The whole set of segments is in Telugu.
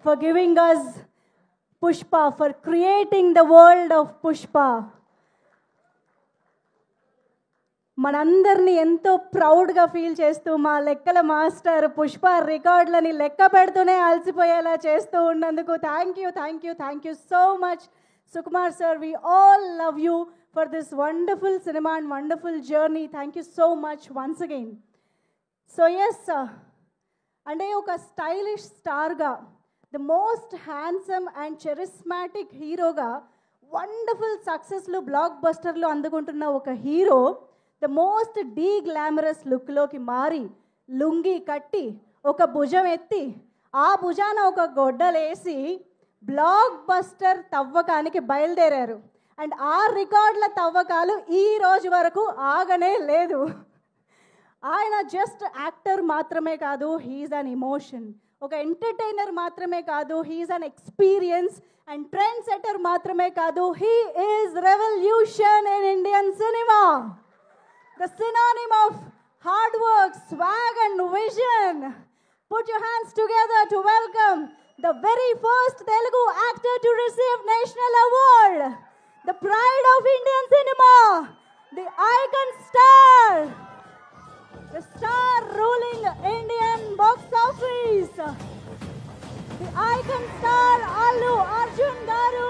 for giving us Pushpa, for creating the world of Pushpa. మనందరినీ ఎంతో ప్రౌడ్గా ఫీల్ చేస్తూ మా లెక్కల మాస్టర్ పుష్ప రికార్డులని లెక్క పెడుతూనే అలసిపోయేలా చేస్తూ ఉన్నందుకు thank you so much Sukumar sir. We all love you for this wonderful cinema and wonderful journey. Thank you so much once again. So yes, అంటే ఒక స్టైలిష్ స్టార్గా, the most handsome and charismatic హీరోగా, వండర్ఫుల్ సక్సెస్లు బ్లాక్ బస్టర్లు అందుకుంటున్న ఒక హీరో ద మోస్ట్ గ్లామరస్ లుక్లోకి మారి లుంగి కట్టి ఒక భుజం ఎత్తి ఆ భుజాన ఒక గొడ్డలేసి బ్లాక్ బస్టర్ తవ్వకానికి బయలుదేరారు. అండ్ ఆ రికార్డుల తవ్వకాలు ఈ రోజు వరకు ఆగనే లేదు. ఆయన జస్ట్ యాక్టర్ మాత్రమే కాదు, హీఈస్ అన్ ఎమోషన్. ఒక ఎంటర్టైనర్ మాత్రమే కాదు, he is an experience. And trend setter మాత్రమే కాదు, he is revolution in Indian cinema. The synonym of hard work, swag and vision. Put your hands together to welcome the very first Telugu actor to receive national award, the pride of Indian cinema, the icon star, the star ruling Indian box office, the icon star Allu Arjun garu.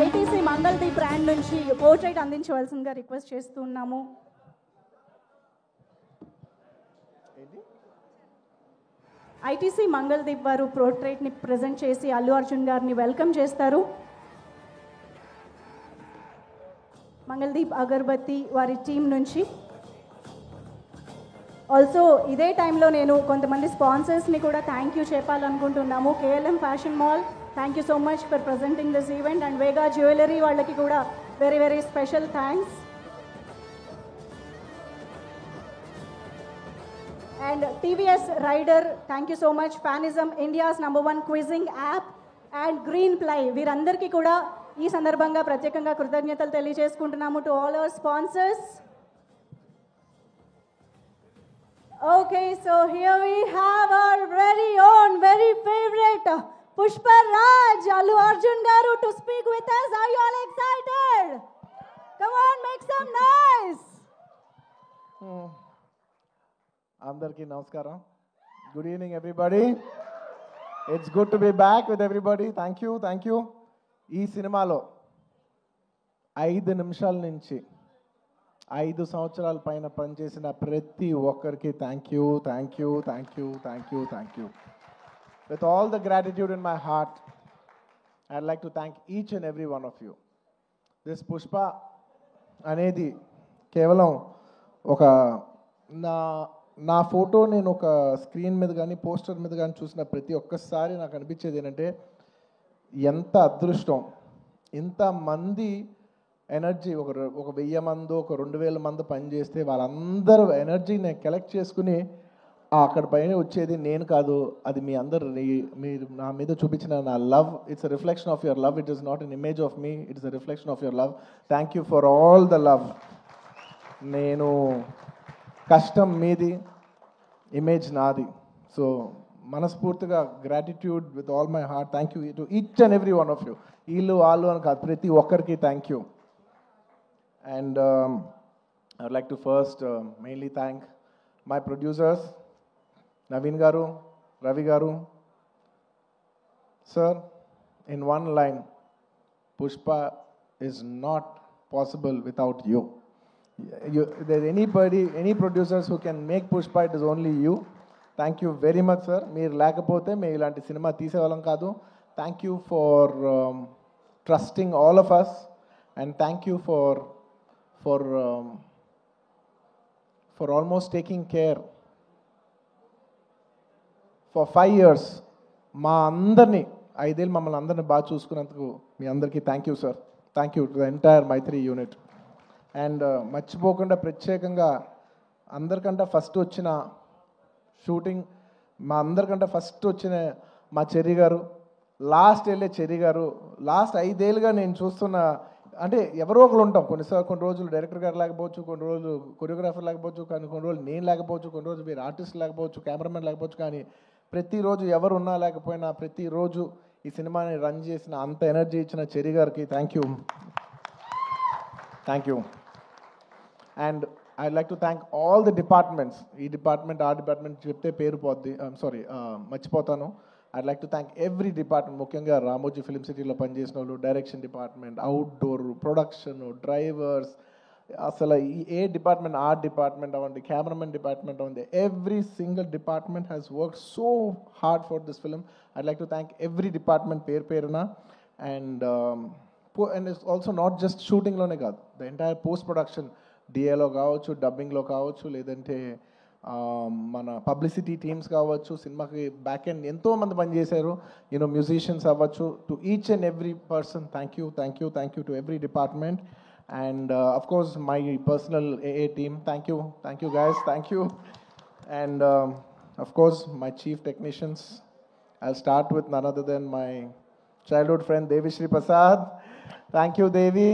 ITC Mangaldeep brand నుంచి పోర్ట్రైట్ అందించవలసిందిగా రిక్వెస్ట్ చేస్తున్నాము. ఐటీసీ మంగళదీప్ వారు పోర్ట్రైట్ని ప్రజెంట్ చేసి అల్లు అర్జున్ గారిని వెల్కమ్ చేస్తారు. మంగళదీప్ అగర్బత్తి వారి టీం నుంచి. ఆల్సో ఇదే టైంలో నేను కొంతమంది స్పాన్సర్స్ని కూడా థ్యాంక్ యూ చెప్పాలనుకుంటున్నాము. KLM fashion mall, thank you so much for presenting this event. And Vega jewellery వాళ్ళకి కూడా very very special thanks. And TVS Raider, thank you so much. Fanism, India's #1 quizzing app. And Green Ply, వీరందరికీ కూడా ఈ సందర్భంగా ప్రత్యేకంగా కృతజ్ఞతలు తెలియజేసుకుంటున్నాము to all our sponsors. Okay, so here we have our very own, very favorite Pushpa Raj, Allu Arjun garu, to speak with us. Are you all excited? Come on, make some noise. Andarki namaskaram. Good evening, everybody. It's good to be back with everybody. Thank you. ఈ సినిమాలో 5 నిమిషాల నుంచి 5 సంవత్సరాల పైన పనిచేసిన ప్రతి ఒక్కరికి thank you. With all the gratitude in my heart, I'd like to thank each and every one of you. This Pushpa అనేది కేవలం ఒక నా ఫోటో నేను ఒక స్క్రీన్ మీద కానీ పోస్టర్ మీద కానీ చూసిన ప్రతి ఒక్కసారి నాకు అనిపించేది ఏంటంటే, ఎంత అదృష్టం, ఇంతమంది ఎనర్జీ, ఒక 1000 మంది, ఒక 2000 మంది పనిచేస్తే వాళ్ళందరూ ఎనర్జీని కలెక్ట్ చేసుకుని అక్కడ పైన వచ్చేది నేను కాదు, అది మీ అందరు, మీరు నా మీద చూపించిన నా love. It's a reflection of your love. It is not an image of me, it's a reflection of your love. Thank you for all the love. నేను కష్టం మీది, ఇమేజ్ నాది. సో మనస్ఫూర్తిగా gratitude with all my heart. Thank you to each and every one of you. వీళ్ళు వాళ్ళు అని కాదు, ప్రతి ఒక్కరికి thank you. And I would like to first mainly thank my producers, Naveen garu, Ravi garu. Sir, in one line, Pushpa is not possible without you. If there's any producers who can make Pushpa, it is only you. Thank you very much, sir. Meer lekapothe me ilanti cinema teesevalam kaadu. Thank you for trusting all of us, and thank you for almost taking care for 5 years. మా అందరినీ 5 ఏళ్ళు మమ్మల్ని అందరినీ బాగా చూసుకున్నందుకు మీ అందరికీ thank you sir. Thank you to the entire Mythri unit. And మర్చిపోకుండా ప్రత్యేకంగా అందరికంటే ఫస్ట్ వచ్చిన షూటింగ్, మా అందరికంటే ఫస్ట్ వచ్చిన మా చెర్రీ గారు, లాస్ట్ వెళ్ళే చెరి గారు, లాస్ట్ 5 ఏళ్ళుగా నేను చూస్తున్న, అంటే ఎవరో ఒకరు ఉంటాం, కొన్ని రోజులు డైరెక్టర్ గారు లేకపోవచ్చు, కొన్ని రోజులు కొరియోగ్రాఫర్ లేకపోవచ్చు, కానీ కొన్ని రోజులు నేను లేకపోవచ్చు, కొన్ని రోజులు మీరు ఆర్టిస్ట్ లేకపోవచ్చు, కెమెరామెన్ లేకపోవచ్చు, కానీ ప్రతిరోజు ఎవరు ఉన్నా లేకపోయినా ప్రతిరోజు ఈ సినిమాని రన్ చేసిన, అంత ఎనర్జీ ఇచ్చిన చెరి గారికి thank you. And I like to thank all the departments. ఈ డిపార్ట్మెంట్ ఆ డిపార్ట్మెంట్ చెప్తే పేరు పోద్ది, సారీ మర్చిపోతాను. I'd like to thank every department, ముఖ్యంగా రామోజీ ఫిలిం సిటీలో పనిచేసిన వాళ్ళు, direction department, outdoor, production, drivers, అసలు ఏ డిపార్ట్మెంట్ ఆ డిపార్ట్మెంట్ అవ్వండి, కెమెరామెన్ డిపార్ట్మెంట్ అవ్వండి, every single department has work so hard for this film. I'd like to thank every department పేరున. And it's also not just షూటింగ్లోనే కాదు, ద ఎంటైర్ పోస్ట్ ప్రొడక్షన్, డిఏలో కావచ్చు, డబ్బింగ్లో కావచ్చు, లేదంటే మన పబ్లిసిటీ టీమ్స్ కావచ్చు, సినిమాకి బ్యాక్ ఎండ్ ఎంతోమంది పనిచేశారు, యూనో మ్యూజిషియన్స్ అవ్వచ్చు, to each and every person thank you to every department. And of course my personal AA team, thank you guys, thank you. And of course my chief technicians, I'll start with none other than my childhood friend Devi Shri Prasad. Thank you Devi.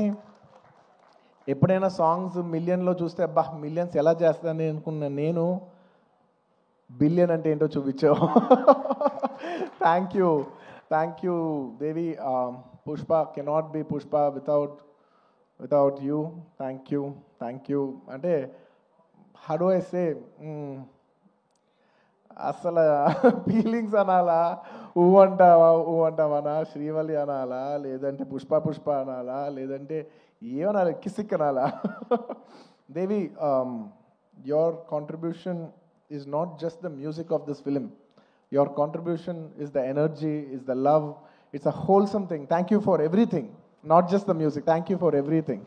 ఎప్పుడైనా సాంగ్స్ మిలియన్లో చూస్తే అబ్బా మిలియన్స్ ఎలా చేస్తానని అనుకున్నా, నేను బిలియన్ అంటే ఏంటో చూపించావు. Thank you Devi. Pushpa cannot be Pushpa without you. Thank you. అంటే how do I say, అసలు ఫీలింగ్స్ అనాలా, ఊ అంటావనా, శ్రీవల్లి అనాలా, లేదంటే పుష్ప అనాలా, లేదంటే ఏమనాలి, కిసిక్ అనాలా. దేవి, your contribution is not just the music of this film. Your contribution is the energy, is the love. It's a wholesome thing. Thank you for everything. Not just the music. Thank you for everything.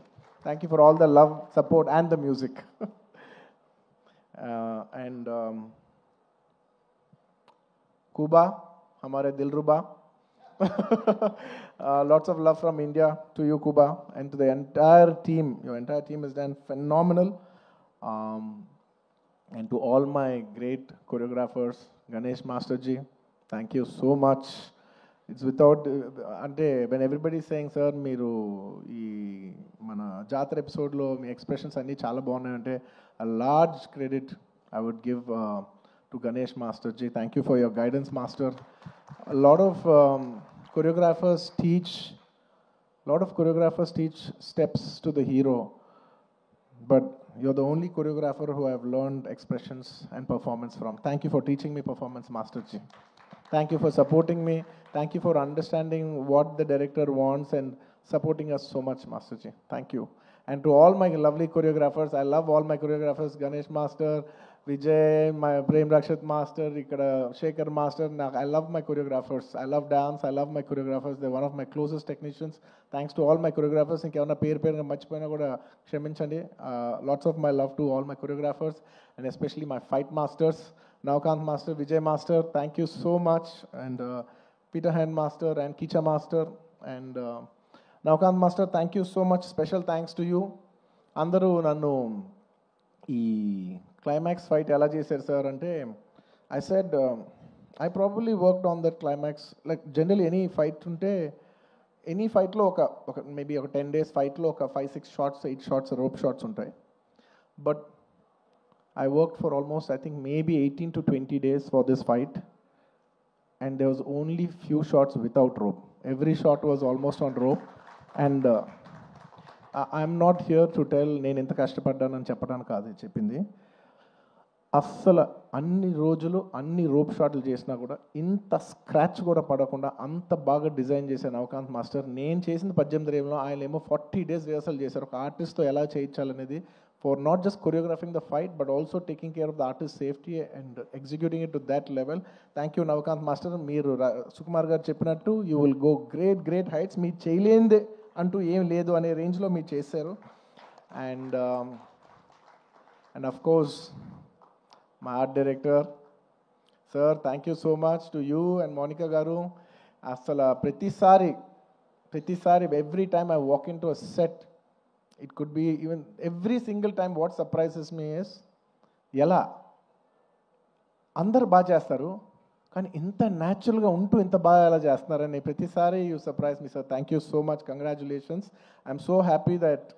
Thank you for all the love, support, and the music. And Kuba, hamare Dilruba. Lots of love from India to you, Kuba, and to the entire team. Your entire team has done phenomenal. And to all my great choreographers, Ganesh Master Ji, thank you so much. It's without, అంటే when everybody is saying sir మీరు ఈ మన జాతర ఎపిసోడ్లో మీ ఎక్స్ప్రెషన్స్ అన్నీ చాలా బాగున్నాయంటే, a large credit I would give to Ganesh Master Ji. Thank you for your guidance, Master. A lot of choreographers teach steps to the hero, but you're the only choreographer who I've learned expressions and performance from. Thank you for teaching me performance, Master Ji. Thank you for supporting me. Thank you for understanding what the director wants and supporting us so much, Master Ji. Thank you. And to all my lovely choreographers, I love all my choreographers, Ganesh Master, Vijay, my Prem Rakshat Master, Ikkada Shekhar Master. I love my choreographers. I love dance. I love my choreographers. They're one of my closest technicians. Thanks to all my choreographers. Inkevanna పేరుగా మర్చిపోయినా కూడా క్షమించండి. Lots of my love to all my choreographers and especially my fight masters, Navkant Master, Vijay Master, thank you so much. And Peter Hand Master and Kicha Master and Navkant Master, thank you so much. Special thanks to you. Andaru nannu ee climax fight ela chesaru sir ante, I said I probably worked on that climax. Like generally any fight unte, any fight lo oka maybe oka 10 days fight lo oka 5-6 shots 8 shots rope shots untai, but I worked for almost, I think, maybe 18 to 20 days for this fight, and there was only few shots without rope. Every shot was almost on rope, and I'm not here to tell నేను ఎంత కష్టపడ్డానని చెప్పడానికి కాదు చెప్పింది. అస్సలు అన్ని రోజులు అన్ని రోప్ షాట్లు చేసినా కూడా ఇంత స్క్రాచ్ కూడా పడకుండా అంత బాగా డిజైన్ చేశాను నవకాంత్ మాస్టర్. నేను చేసింది 18 ఏళ్ళలో, ఆయన ఏమో 40 days రిహర్సల్ చేశారు ఒక ఆర్టిస్ట్తో ఎలా చేయించాలనేది, for not just choreographing the fight but also taking care of the artist's safety and executing it to that level. Thank you Navkant Master. Meer Sukumar garu cheppinattu you will go great heights. Mee cheyalende antu em ledu ane range lo mee chesaru. And of course my art director sir, thank you so much to you and Monica garu. Asala pratisari every time I walk into a set, it could be even every single time, what surprises me is ఎలా అందరు బాగా చేస్తారు కానీ ఇంత న్యాచురల్గా ఉంటూ ఇంత బాగా ఎలా చేస్తున్నారని ప్రతిసారి you surprise me sir. Thank you so much, congratulations. I'm so happy that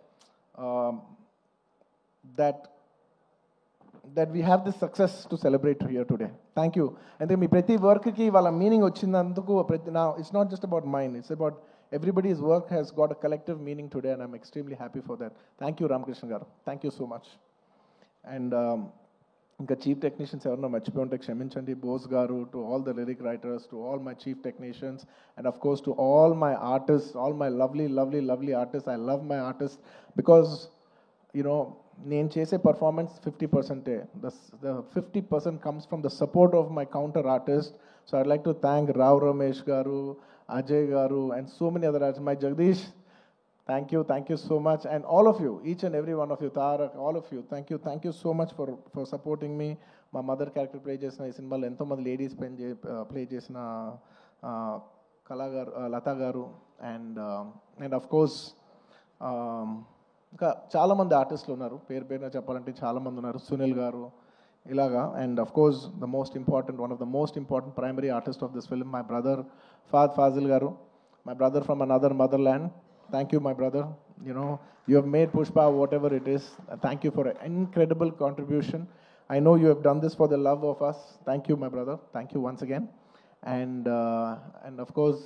that we have this success to celebrate here today. Thank you. And then మీ ప్రతి వర్క్కి వాళ్ళ మీనింగ్ వచ్చినందుకు now it's not just about mine, it's about everybody's work has got a collective meaning today, and I'm extremely happy for that. Thank you, Ramakrishna garu. Thank you so much. And ఇంకా చీఫ్ టెక్నీషియన్స్ ఎవరన్నా మర్చిపోయి ఉంటే క్షమించండి. బోస్ గారు, to all the lyric writers, to all my chief technicians, and of course to all my artist, all my lovely artist. I love my artist because నేను చేసే performance 50%. The 50% comes from the support of my counter artist. So I'd like to thank Rao Ramesh garu, Ajay garu, and so many other artists. My Jagdish, thank you so much. And all of you, each and every one of you, Tarak, all of you, thank you so much for supporting me. My mother character play chesina ee cinema lo ento mandi ladies play chesina Kala garu, Lata garu, and of course ఇంకా చాలామంది ఆర్టిస్టులు ఉన్నారు, పేరున చెప్పాలంటే చాలామంది ఉన్నారు. సునీల్ గారు ఇలాగా. And of course one of the most important primary artist of this film, my brother Faasil garu, my brother from another motherland. Thank you my brother. You have made Pushpa whatever it is. Thank you for an incredible contribution. I know you have done this for the love of us. Thank you my brother. Thank you once again. And of course,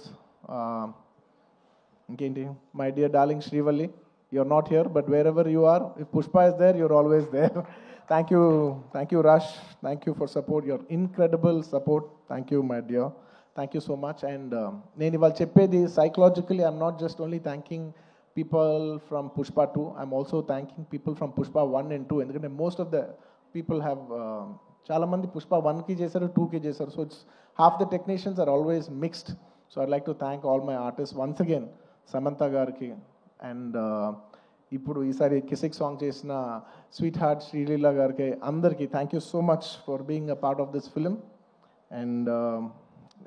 my dear darling Srivalli, you're not here, but wherever you are, if Pushpa is there, you're always there. Thank you Rush. Thank you for support, your incredible support. Thank you my dear. Thank you so much. And నేను ఇవాళ చెప్పేది psychologically, I'm not just only thanking people from Pushpa 2, I'm also thanking people from Pushpa 1 and 2. ఎందుకంటే most of the people have చాలా మంది Pushpa 1కి చేశారు, 2కి చేశారు. So it's half the technicians are always mixed. So I'd like to thank all my artists once again. Samantha గారికి, అండ్ ఇప్పుడు ఈసారి కిసిక్ సాంగ్ చేసిన స్వీట్ హార్ట్ శ్రీలీల గారికి, అందరికీ thank you so much for being a part of this film. And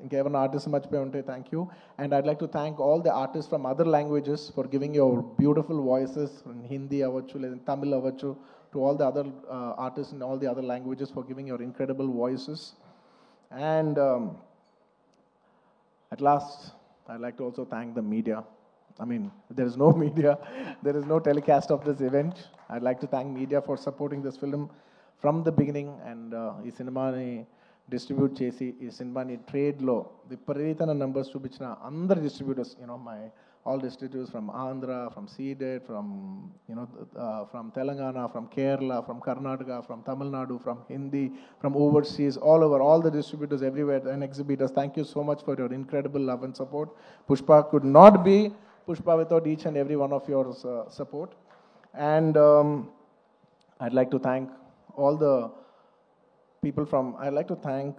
ఇంకేమైనా ఆర్టిస్ట్ మర్చిపోయి ఉంటే thank you. And I'd like to thank all the artist from other languages for giving your beautiful voices. Hindi అవ్వచ్చు, లేదా తమిళ్ అవ్వచ్చు, to all the other artist in all the other languages for giving your incredible voices. And at last, I'd like to also thank the media. I mean, there is no media, there is no telecast of this event. I'd like to thank media for supporting this film from the beginning. And ee cinema ni distribute chesi, ee cinema ni trade lo viparitana numbers chupichina andar distributors, my all distributors from Andhra, from Seeded, from from Telangana, from Kerala, from Karnataka, from Tamil Nadu, from Hindi, from overseas, all over, all the distributors everywhere and exhibitors, thank you so much for your incredible love and support. Pushpa could not be Pushpa without each and every one of your support. And I'd like to thank all the people I'd like to thank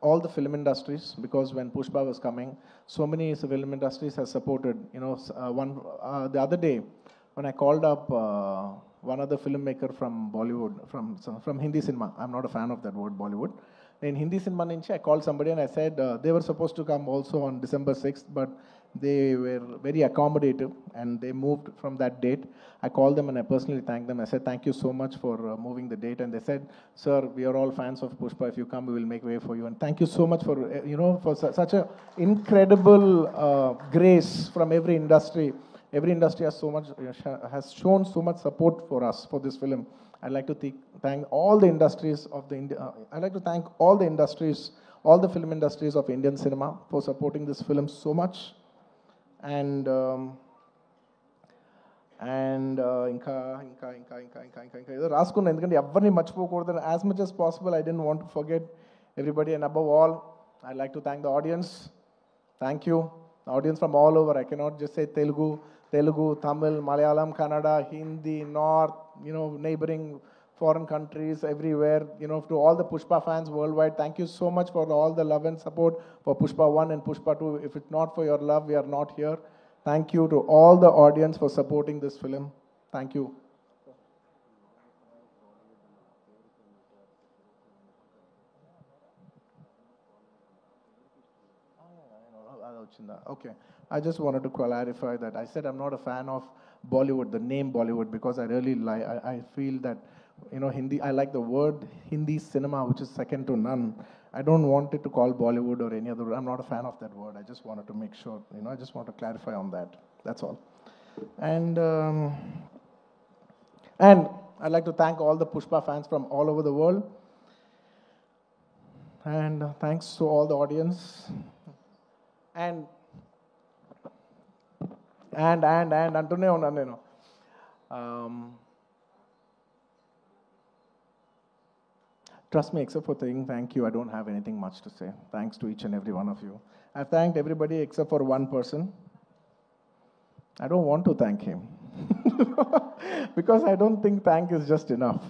all the film industries, because when Pushpa was coming, so many film industries have supported. The other day when I called up one other filmmaker from Bollywood, from Hindi cinema, I'm not a fan of that word Bollywood. In Hindi cinema nunchi I called somebody and I said they were supposed to come also on December 6th, but they were very accommodative and they moved from that date. I called them and I personally thanked them. I said thank you so much for moving the date, and they said, sir, we are all fans of Pushpa, if you come we will make way for you. And thank you so much for for such a incredible grace from every industry. Every industry has shown so much support for us for this film. I'd like to thank all the industries of I'd like to thank all the industries, all the film industries of Indian cinema for supporting this film so much. And ఇంకా ఏదో రాసుకున్నాను, ఎందుకంటే ఎవరిని మర్చిపోకూడదు. As much as possible I didn't want to forget everybody. And above all, I'd like to thank the audience. Thank you. The audience from all over. I cannot just say Telugu, Tamil, Malayalam, Kannada, Hindi, North, neighboring foreign countries, everywhere, to all the Pushpa fans worldwide, thank you so much for all the love and support for Pushpa 1 and Pushpa 2. If it's not for your love, we are not here. Thank you to all the audience for supporting this film. Thank you. Okay. I just wanted to clarify that I said I'm not a fan of Bollywood, the name Bollywood, because I really I feel that Hindi. I like the word Hindi cinema, which is second to none. I don't want it to call Bollywood or any other. I'm not a fan of that word. I just wanted to make sure, I just want to clarify on that. That's all. And I'd like to thank all the Pushpa fans from all over the world. And thanks to all the audience. And అంటూనే ఉన్నాను నేను. Trust me, except for saying thank you, I don't have anything much to say. Thanks to each and every one of you. I've thanked everybody except for one person. I don't want to thank him. Because I don't think thank is just enough.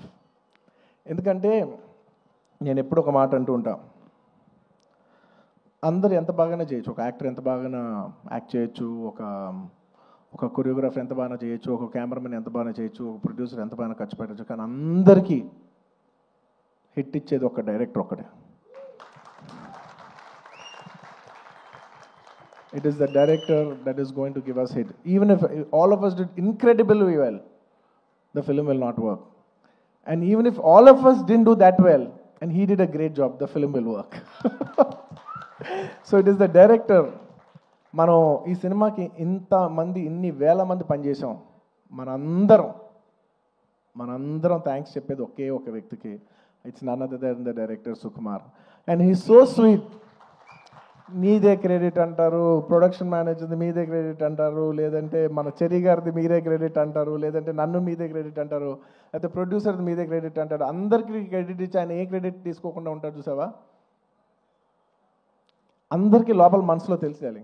ఎందుకంటే నేను ఎప్పుడు ఒక మాట అంటూ ఉంటా, అందరు ఎంత బాగానే చేయొచ్చు, ఒక యాక్టర్ ఎంత బాగానే యాక్ట్ చేయొచ్చు, ఒక కొరియోగ్రాఫర్ ఎంత బాగా చేయొచ్చు, ఒక కెమెరామెన్ ఎంత బాగా చేయొచ్చు, ఒక ప్రొడ్యూసర్ ఎంత బాగా ఖర్చు పెట్టచ్చు, కానీ అందరికీ హిట్ ఇచ్చేది ఒక డైరెక్టర్ ఒక్కడే. It is the director that is going to give us hit. Even if all of us did incredibly well, the film will not work. And even if all of us didn't do that well, and he did a great job, the film will work. So it is the director. మనం ఈ సినిమాకి ఇంతమంది, ఇన్ని వేల మంది పనిచేసాం. మనందరం థ్యాంక్స్ చెప్పేది ఒకే ఒక వ్యక్తికి. It's none other than the director Sukumar. And he so sweet. మీదే క్రెడిట్ అంటారు, ప్రొడక్షన్ మేనేజర్ది మీదే క్రెడిట్ అంటారు, లేదంటే మన చెరి గారిది మీదే క్రెడిట్ అంటారు, లేదంటే నన్ను మీదే క్రెడిట్ అంటారు, లేకపోతే ప్రొడ్యూసర్ది మీదే క్రెడిట్ అంటారు. అందరికీ క్రెడిట్ ఇచ్చి ఆయన ఏ క్రెడిట్ తీసుకోకుండా ఉంటాడు చూసావా. అందరికీ లోపల మనసులో తెలిసేయాలి,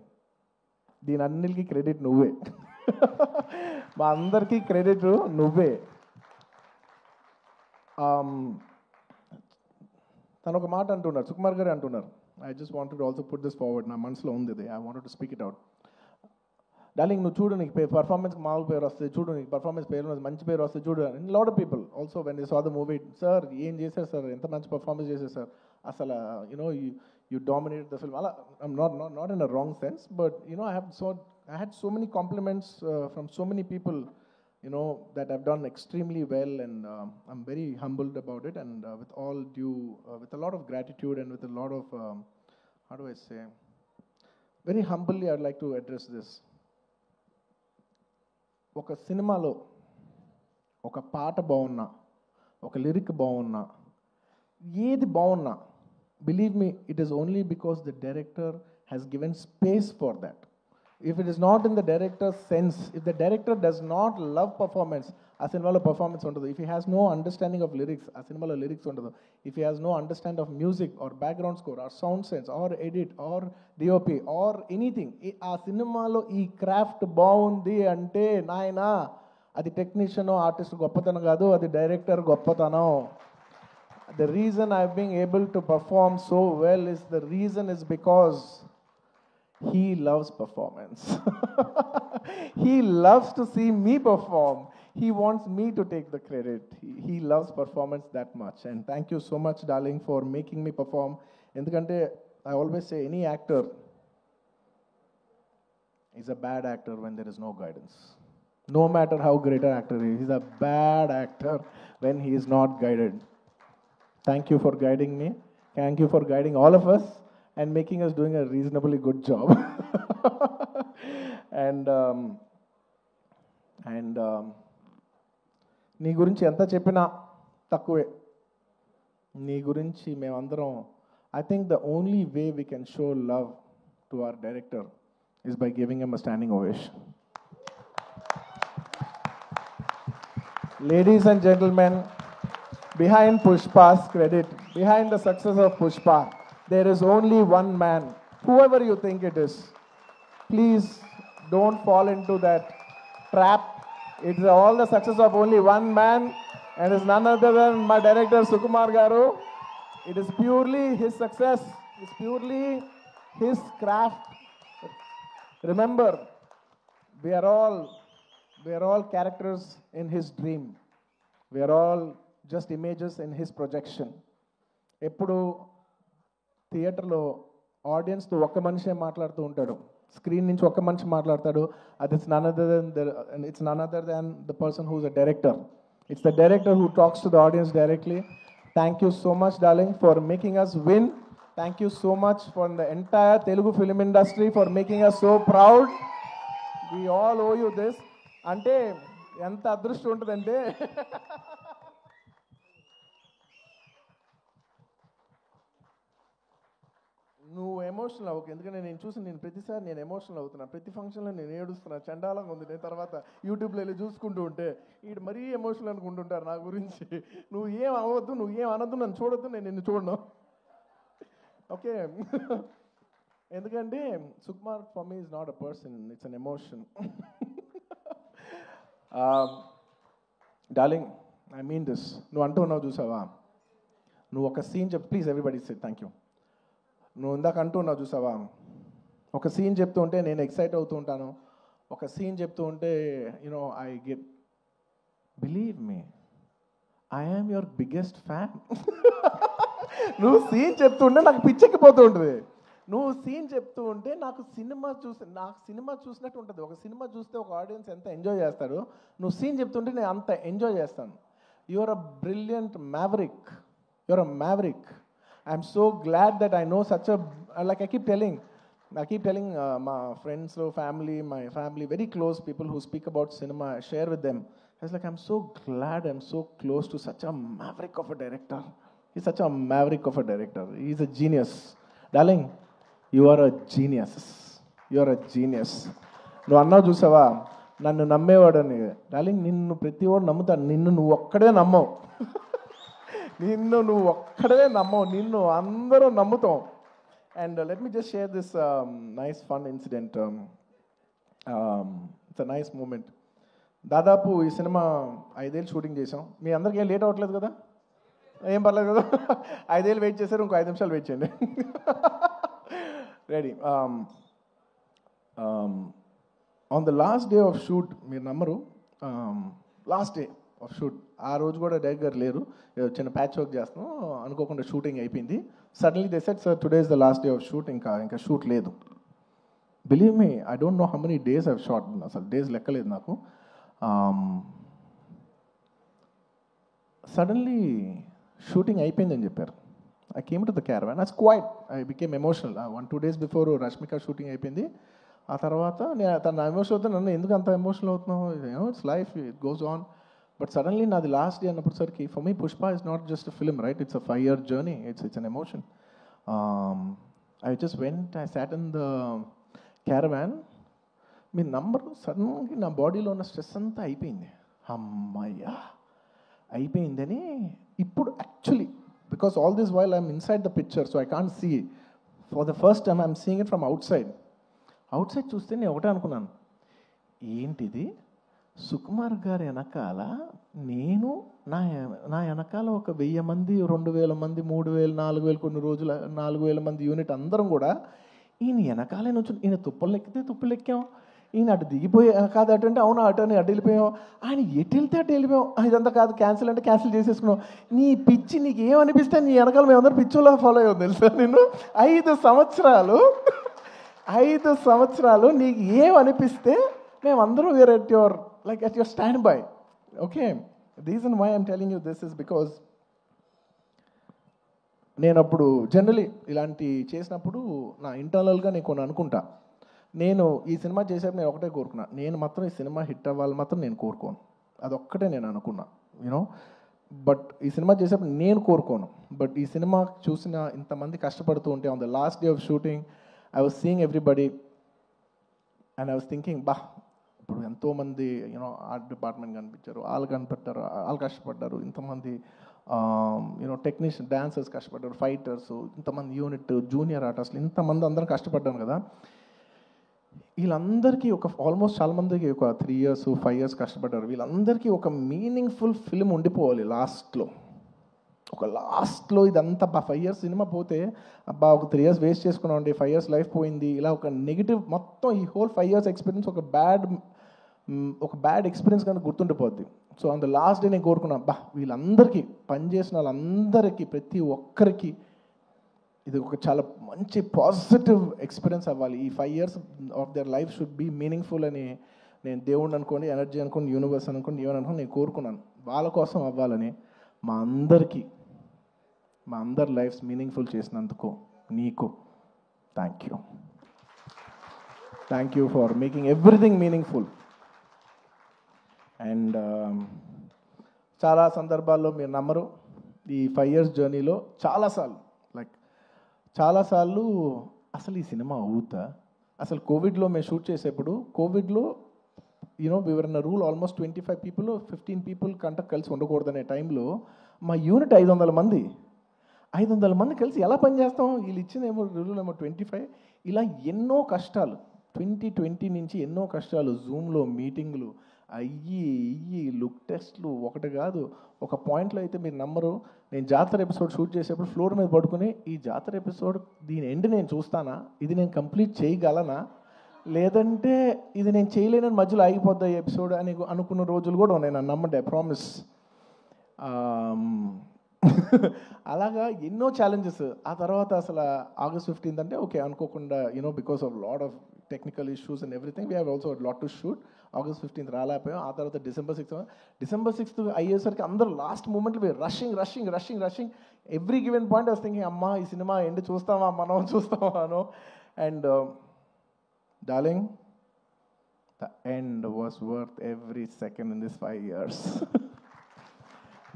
దీని అన్నిటికీ క్రెడిట్ నువ్వే. మా అందరికీ క్రెడిట్ నువ్వే. తను ఒక మాట అంటున్నారు, సుకుమార్ గారు అంటున్నారు. I just wanted to also put this forward. నా మనసులో ఉంది ఇది. I wanted to speak it out. Darling, నువ్వు చూడు, నీకు పర్ఫార్మెన్స్కి మామూలు పేరు వస్తుంది, చూడు నీకు పర్ఫార్మెన్స్ పేరు మంచి పేరు వస్తుంది, చూడు. And lot of people also when they saw the movie, sir ఏం చేశారు సార్, ఎంత మంచి పర్ఫార్మెన్స్ చేశారు సార్, అసలు you dominated the film. I'm not in a wrong sense, but I had so many compliments from so many people, that I've done extremely well, and I'm very humbled about it, and with all due, with a lot of gratitude and with a lot of, how do I say, very humbly I'd like to address this. ఒక సినిమాలో ఒక పాట బాగున్నా, ఒక లిరిక్ బాగున్నా, ఏది బాగున్నా, believe me, it is only because the director has given space for that. If it is not in the director's sense, if the director does not love performance, ఆ సినిమాలో పర్ఫార్మెన్స్ ఉండదు. If he has no understanding of lyrics, ఆ సినిమాలో లిరిక్స్ ఉండదు. If he has no understanding of music or background score or sound sense or edit or DOP or anything, ఆ సినిమాలో ఈ క్రాఫ్ట్ బాగుంది అంటే నాయనా, అది టెక్నీషియన్ ఆర్టిస్ట్ గొప్పతనం కాదు, అది డైరెక్టర్ గొప్పతనం. The reason I've been able to perform so well is because he loves performance. He loves to see me perform. He wants me to take the credit. He loves performance that much. And thank you so much, darling, for making me perform. Endukante I always say any actor is a bad actor when there is no guidance. No matter how great an actor is, he's a bad actor when he is not guided. Thank you for guiding me. Thank you for guiding all of us and making us doing a reasonably good job. And నీ గురించి ఎంత చెప్పినా తక్కువే. నీ గురించి మేమందరం, I think the only way we can show love to our director is by giving him a standing ovation. Ladies and gentlemen, behind Pushpa's credit, behind the success of Pushpa, there is only one man. Whoever you think it is, please don't fall into that trap. It's all the success of only one man, and it's none other than my director Sukumar Garu. It is purely his success. It's purely his craft. Remember, we are all characters in his dream. We are all just images in his projection. ఎప్పుడు థియేటర్లో ఆడియన్స్తో ఒక్క మనిషే మాట్లాడుతూ ఉంటాడు, స్క్రీన్ నుంచి ఒక్క మనిషి మాట్లాడతాడు. అది it's none other than the person whose a director. It's the director who talks to the audience directly. Thank you so much, darling, for making us win. Thank you so much for the entire Telugu film industry for making us so proud. We all owe you this. అంటే ఎంత అదృష్టం ఉంటుందంటే నువ్వు ఎమోషనల్ అవ్వకు, ఎందుకంటే నేను చూసి నేను ప్రతిసారి నేను ఎమోషనల్ అవుతున్నా, ప్రతి ఫంక్షన్లో నేను ఏడుస్తున్నా, చండాలంగా ఉంది. నేను తర్వాత యూట్యూబ్లో వెళ్ళి చూసుకుంటూ ఉంటే వీడు మరీ ఎమోషనల్ అనుకుంటుంటారు నా గురించి. నువ్వు ఏం అవ్వద్దు, నువ్వు ఏం అనద్దు, నన్ను చూడొద్దు, నేను నిన్ను చూడను, ఓకే? ఎందుకంటే Sukumar for me is not a person, it's an emotion. Darling, I mean this. నువ్వు అంటూ ఉన్నావు చూసావా, నువ్వు ఒక సీన్ చెప్పు please, everybody say thank you. నువ్వు ఇందాక అంటూ ఉన్నావు చూసావా, ఒక సీన్ చెప్తూ ఉంటే నేను ఎక్సైట్ అవుతూ ఉంటాను, ఒక సీన్ చెప్తూ ఉంటే you know I get, believe me, I am your biggest fan. నువ్వు సీన్ చెప్తుంటే నాకు పిచ్చెక్కిపోతూ ఉంటుంది. నువ్వు సీన్ చెప్తూ ఉంటే నాకు సినిమా చూసినట్టు ఉంటుంది. ఒక సినిమా చూస్తే ఒక ఆడియన్స్ ఎంత ఎంజాయ్ చేస్తాడో, నువ్వు సీన్ చెప్తుంటే నేను అంత ఎంజాయ్ చేస్తాను. Your a brilliant maverick, your a maverick. I'm so glad that I know such a, like I keep telling my friends, my family, very close people who speak about cinema, I share with them. I was like, I'm so glad I'm so close to such a maverick of a director. He's such a maverick of a director. He's a genius. Darling, you are a genius. You are a genius. నువ్వు అన్నావు చూసావా, నన్ను నమ్మేవాడని. డార్లింగ్, నిన్ను ప్రతి వాడు నమ్ముతాను, నిన్ను నువ్వు ఒక్కడే నమ్మవు. నిన్ను నువ్వు ఒక్కడే నమ్మవు, నిన్ను అందరూ నమ్ముతాం. And let me just share this nice fun incident. It's a nice moment. దాదాపు ఈ సినిమా 5 ఏళ్ళు షూటింగ్ చేసాం. మీ అందరికీ ఏం లేట్ అవ్వట్లేదు కదా, ఏం పర్లేదు కదా? 5 ఏళ్ళు వెయిట్ చేశారు, ఇంకో 5 నిమిషాలు వెయిట్ చేయండి. Ready. On the last day of shoot, మీరు నమ్మరు, లాస్ట్ డే ఆఫ్ షూట్, ఆ రోజు కూడా డైరెక్టర్ గారు లేరు, చిన్న ప్యాచ్ వర్క్ చేస్తున్నాం, అనుకోకుండా షూటింగ్ అయిపోయింది. Suddenly they said, sir today is the last day of shoot, ఇంకా షూట్ లేదు. Believe me, I don't know how many days I've shot, అసలు డేస్ లెక్కలేదు నాకు. సడన్లీ షూటింగ్ అయిపోయిందని చెప్పారు. I came to the caravan, I quite, I became emotional. 1-2 days before Rashmika shooting అయిపోయింది. ఆ తర్వాత నేను తన ఎమోషనల్ అవుతాను, నన్ను ఎందుకు అంత ఎమోషనల్ అవుతున్నావు, it's life, it goes on. But suddenly, నాది లాస్ట్ డే అన్నప్పటిసరికి, for me, Pushpa is not just a film, right? It's a 5-year journey. It's an emotion. I just went, I sat in the caravan. Me number సడన్గా నా బాడీలో ఉన్న స్ట్రెస్ అంతా అయిపోయింది. అమ్మయ్యా అయిపోయిందని ఇప్పుడు actually, because all this while I'm inside the picture, so I can't see. For the first time I'm seeing it from outside చూస్తే నేను ఒకటే అనుకున్నాను, ఏంటిది, సుకుమార్ గారి వెనకాల నేను, నా వెనకాల ఒక 1000 మంది, 2000 మంది, 3000, 4000, కొన్ని రోజులు 4000 మంది యూనిట్ అందరం కూడా ఈయన వెనకాలే నుంచి, ఈయన తుప్పలు ఎక్కితే తుప్పలు ఎక్కాం, ఈయన అటు దిగిపోయి కాదు అటు అంటే అవును అటు అని అటు వెళ్ళిపోయాం, ఆయన ఎటు వెళ్తే అటు వెళ్ళిపోయాం, ఇదంతా కాదు క్యాన్సిల్ అంటే క్యాన్సిల్ చేసేసుకున్నాం. నీ పిచ్చి నీకు ఏమనిపిస్తే నీ వెనకాల మేమందరం పిచ్చోలా ఫాలో అయ్యాం తెలుసా. నేను 5 సంవత్సరాలు నీకు ఏమనిపిస్తే మేమందరం we're at your at your standby. Okay, the reason why I'm telling you this is because నేను అప్పుడు జనరలీ ఇలాంటి చేసినప్పుడు నా ఇంటర్నల్గా నేను కొన్ని అనుకుంటా. నేను ఈ సినిమా చేసేప్పుడు నేను ఒకటే కోరుకున్నా, నేను మాత్రం ఈ సినిమా హిట్ అవ్వాలి మాత్రం నేను కోరుకోను, అదొక్కటే నేను అనుకున్నా, యూనో. బట్ ఈ సినిమా చేసేప్పుడు నేను కోరుకోను. బట్ ఈ సినిమా చూసిన ఇంతమంది కష్టపడుతూ ఉంటే, on the last day of shooting I was seeing everybody and I was thinking, ఇప్పుడు ఎంతోమంది యూనో ఆర్ట్ డిపార్ట్మెంట్ కనిపించారు, వాళ్ళు కనిపెట్టారు, వాళ్ళు కష్టపడ్డారు, ఇంతమంది యూనో టెక్నీషియన్, డాన్సర్స్ కష్టపడ్డారు, ఫైటర్స్, ఇంతమంది యూనిట్, జూనియర్ ఆర్టిస్టులు, ఇంతమంది అందరం కష్టపడ్డాను కదా. వీళ్ళందరికీ ఆల్మోస్ట్ చాలా మందికి ఒక 3 years 5 years కష్టపడ్డారు. వీళ్ళందరికీ ఒక మీనింగ్ఫుల్ ఫిల్మ్ ఉండిపోవాలి లాస్ట్లో ఇదంతా 5 years సినిమా పోతే, అబ్బా ఒక 3 years వేస్ట్ చేసుకున్నాం అండి, 5 years లైఫ్ పోయింది, ఇలా ఒక నెగిటివ్ మొత్తం ఈ హోల్ 5 years ఎక్స్పీరియన్స్ ఒక బ్యాడ్ ఎక్స్పీరియన్స్ కనుక గుర్తుండిపోద్ది. So on the last day నేను కోరుకున్నా, వీళ్ళందరికీ పనిచేసిన వాళ్ళందరికీ, ప్రతి ఒక్కరికి ఇది ఒక చాలా మంచి పాజిటివ్ ఎక్స్పీరియన్స్ అవ్వాలి. ఈ 5 years of their life should be meaningful అని నేను దేవుడిని అనుకోండి, ఎనర్జీ అనుకోండి, యూనివర్స్ అనుకోండి, ఏమని అనుకోండి నేను కోరుకున్నాను. వాళ్ళ కోసం అవ్వాలని మా అందరికీ మా అందరి లైఫ్స్ మీనింగ్ఫుల్ చేసినందుకు నీకు thank you for making everything meaningful. And చాలా సందర్భాల్లో మీరు నమ్మరు, ఈ 5 years జర్నీలో చాలాసార్లు అసలు ఈ సినిమా అవుతా, అసలు కోవిడ్లో మేము షూట్ చేసేప్పుడు కోవిడ్లో we were in rule almost 25 people 15 people కంట కలిసి ఉండకూడదనే టైంలో మా యూనిట్ 500 మంది కలిసి ఎలా పనిచేస్తాం, వీళ్ళు ఇచ్చిందేమో రూల్ ఏమో 25. ఇలా ఎన్నో కష్టాలు 2020 నుంచి ఎన్నో కష్టాలు, జూమ్లో మీటింగ్లు అయ్యి లుక్ టెస్ట్లు ఒకటి కాదు. ఒక పాయింట్లో అయితే మీరు నమ్మరు, నేను జాతర ఎపిసోడ్ షూట్ చేసేప్పుడు ఫ్లోర్ మీద పడుకుని ఈ జాతర ఎపిసోడ్ దీని ఎండ్ నేను చూస్తానా, ఇది నేను కంప్లీట్ చేయగలనా, లేదంటే ఇది నేను చేయలేనని మధ్యలో ఆగిపోద్దా ఈ ఎపిసోడ్ అని అనుకున్న రోజులు కూడా ఉన్నాయి. నన్ను నమ్మండి, ఐ ప్రామిస్. అలాగా ఎన్నో ఛాలెంజెస్. ఆ తర్వాత అసలు August 15th అంటే ఓకే అనుకోకుండా because of lot of technical issues and everything we have also lot to shoot. August 15th రాలేకపోయాం. ఆ తర్వాత December 6th అయ్యేసరికి అందరూ లాస్ట్ మూమెంట్లో rushing every given point I was thinking అమ్మా ఈ సినిమా ఎండ్ చూస్తామా అనో. And darling, the end was worth every second in these 5 years.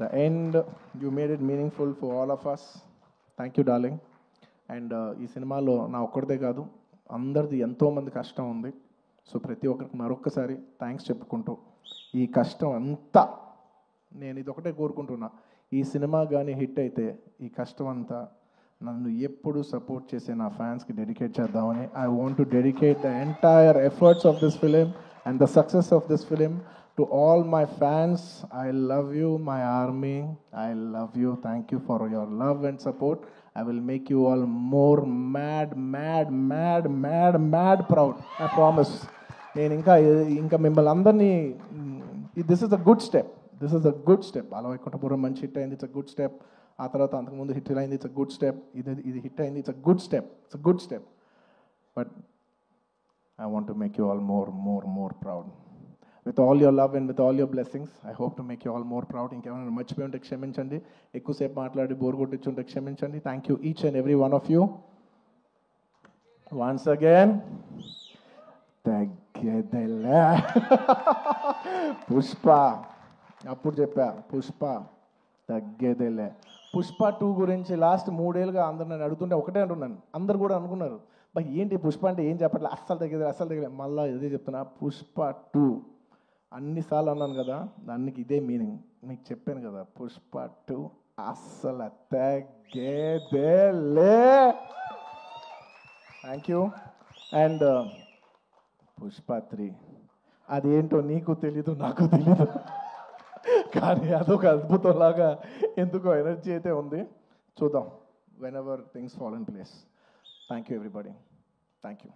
The end, you made it meaningful for all of us. Thank you, darling. And ఈ సినిమాలో నా ఒక్కడిదే కాదు, అందరిది ఎంతోమంది కష్టం ఉంది. సో ప్రతి ఒక్కరికి మరొక్కసారి థ్యాంక్స్ చెప్పుకుంటూ, ఈ కష్టం అంతా నేను ఇదొకటే కోరుకుంటున్నా, ఈ సినిమా కానీ హిట్ అయితే ఈ కష్టం అంతా నన్ను ఎప్పుడు సపోర్ట్ చేసే నా ఫ్యాన్స్కి డెడికేట్ చేద్దామని. I want to dedicate the entire efforts of this film and the success of this film to all my fans. I love you, my army. I love you. Thank you for your love and support. I will make you all more mad proud. I promise. నేను ఇంకా మిమ్మల్ని అందరినీ, this is a good step. Ala Vaikunthapuram మంచి హిట్ అయింది, ఇట్స్ అ గుడ్ స్టెప్. ఆ తర్వాత అంతకుముందు హిట్ అయింది, ఇట్స్ అ గుడ్ స్టెప్. ఇది హిట్ అయింది, it's a good step. But I want to make you all more proud. With all your love and with all your blessings, I hope to make you all more proud. ఇంకేమైనా మర్చిపోయి ఉంటే క్షమించండి, ఎక్కువసేపు మాట్లాడి బోర్ కొట్టించుంటే క్షమించండి. Thank you each and every one of you. Once again తగ్గేదేలే పుష్ప, అప్పుడు చెప్పా పుష్ప తగ్గేదేలే. పుష్ప 2 గురించి లాస్ట్ 3 ఏళ్ళుగా అందరు నన్ను అడుగుతుంటే ఒకటే అంటున్నాను. అందరు కూడా అనుకున్నారు బా ఏంటి పుష్ప అంటే ఏం చెప్పట్లే, అస్సలు తగ్గేది. మళ్ళీ ఇదే చెప్తున్నా, పుష్ప 2 అన్నిసార్లు అన్నాను కదా, దానికి ఇదే మీనింగ్. మీకు చెప్పాను కదా, పుష్ప 2 అస్సలు తగ్గేదేలే. Thank you. అండ్ పుష్ప 3 అదేంటో నీకు తెలీదు, నాకు తెలీదు, కానీ అదొక అద్భుతంలాగా ఎందుకో ఎనర్జీ అయితే ఉంది. చూద్దాం, when ever things fall in place. Thank you, everybody. Thank you.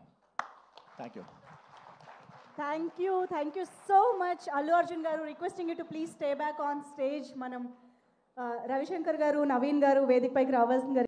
Thank you so much. Allu Arjun garu, requesting you to please stay back on stage. Manam Ravi Shankar garu, Naveen garu, Vedik paiki రావాల్సిందిగా